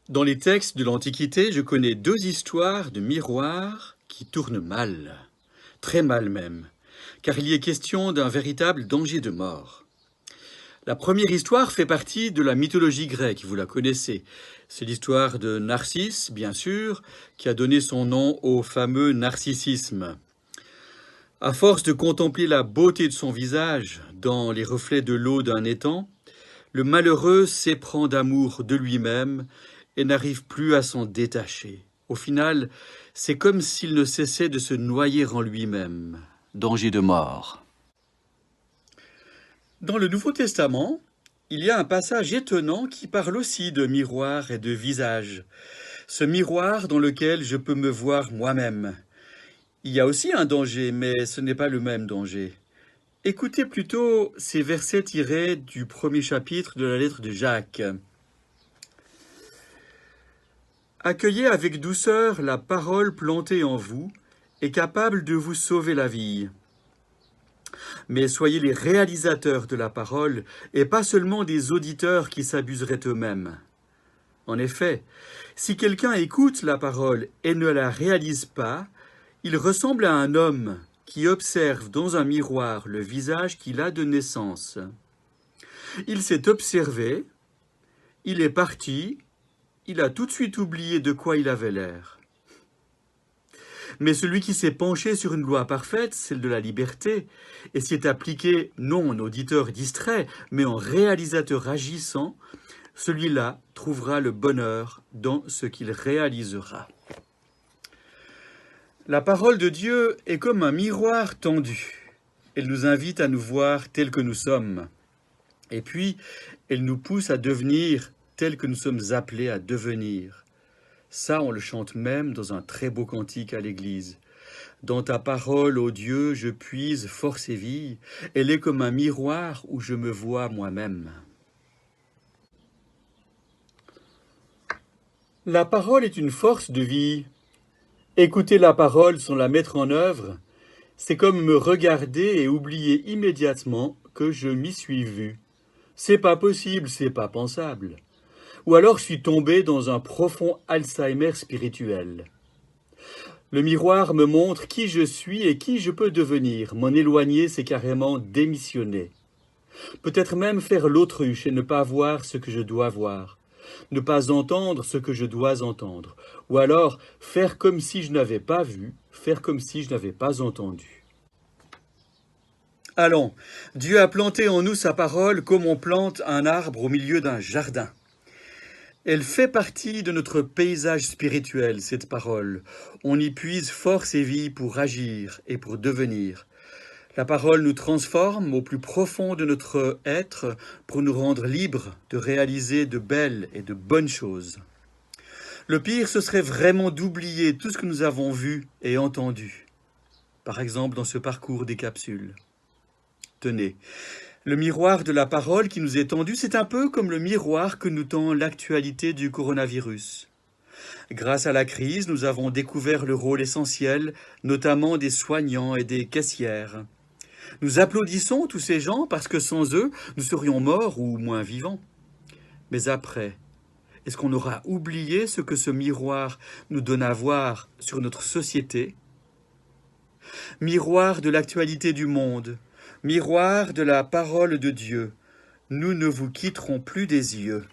Dans les textes de l'Antiquité, je connais deux histoires de miroirs qui tournent mal, très mal même, car il y est question d'un véritable danger de mort. La première histoire fait partie de la mythologie grecque, vous la connaissez. C'est l'histoire de Narcisse, bien sûr, qui a donné son nom au fameux narcissisme. À force de contempler la beauté de son visage dans les reflets de l'eau d'un étang, le malheureux s'éprend d'amour de lui-même et n'arrive plus à s'en détacher. Au final, c'est comme s'il ne cessait de se noyer en lui-même. Danger de mort. Dans le Nouveau Testament, il y a un passage étonnant qui parle aussi de miroir et de visage. Ce miroir dans lequel je peux me voir moi-même. Il y a aussi un danger, mais ce n'est pas le même danger. Écoutez plutôt ces versets tirés du premier chapitre de la lettre de Jacques. Accueillez avec douceur la parole plantée en vous et capable de vous sauver la vie. Mais soyez les réalisateurs de la parole et pas seulement des auditeurs qui s'abuseraient eux-mêmes. En effet, si quelqu'un écoute la parole et ne la réalise pas, il ressemble à un homme qui observe dans un miroir le visage qu'il a de naissance. Il s'est observé, il est parti, il a tout de suite oublié de quoi il avait l'air. Mais celui qui s'est penché sur une loi parfaite, celle de la liberté, et s'y est appliqué non en auditeur distrait, mais en réalisateur agissant, celui-là trouvera le bonheur dans ce qu'il réalisera. La parole de Dieu est comme un miroir tendu. Elle nous invite à nous voir tels que nous sommes. Et puis, elle nous pousse à devenir tels que nous sommes appelés à devenir. Ça, on le chante même dans un très beau cantique à l'église. Dans ta parole, ô Dieu, je puise force et vie. Elle est comme un miroir où je me vois moi-même. La parole est une force de vie. Écouter la parole sans la mettre en œuvre, c'est comme me regarder et oublier immédiatement que je m'y suis vu. C'est pas possible, c'est pas pensable. Ou alors je suis tombé dans un profond Alzheimer spirituel. Le miroir me montre qui je suis et qui je peux devenir. M'en éloigner, c'est carrément démissionner. Peut-être même faire l'autruche et ne pas voir ce que je dois voir. Ne pas entendre ce que je dois entendre. Ou alors faire comme si je n'avais pas vu, faire comme si je n'avais pas entendu. Allons, Dieu a planté en nous sa parole comme on plante un arbre au milieu d'un jardin. Elle fait partie de notre paysage spirituel, cette parole. On y puise force et vie pour agir et pour devenir. La parole nous transforme au plus profond de notre être pour nous rendre libres de réaliser de belles et de bonnes choses. Le pire, ce serait vraiment d'oublier tout ce que nous avons vu et entendu. Par exemple, dans ce parcours des capsules. Tenez, le miroir de la parole qui nous est tendu, c'est un peu comme le miroir que nous tend l'actualité du coronavirus. Grâce à la crise, nous avons découvert le rôle essentiel, notamment des soignants et des caissières. Nous applaudissons tous ces gens parce que sans eux, nous serions morts ou moins vivants. Mais après, est-ce qu'on aura oublié ce que ce miroir nous donne à voir sur notre société? Miroir de l'actualité du monde, miroir de la parole de Dieu, nous ne vous quitterons plus des yeux.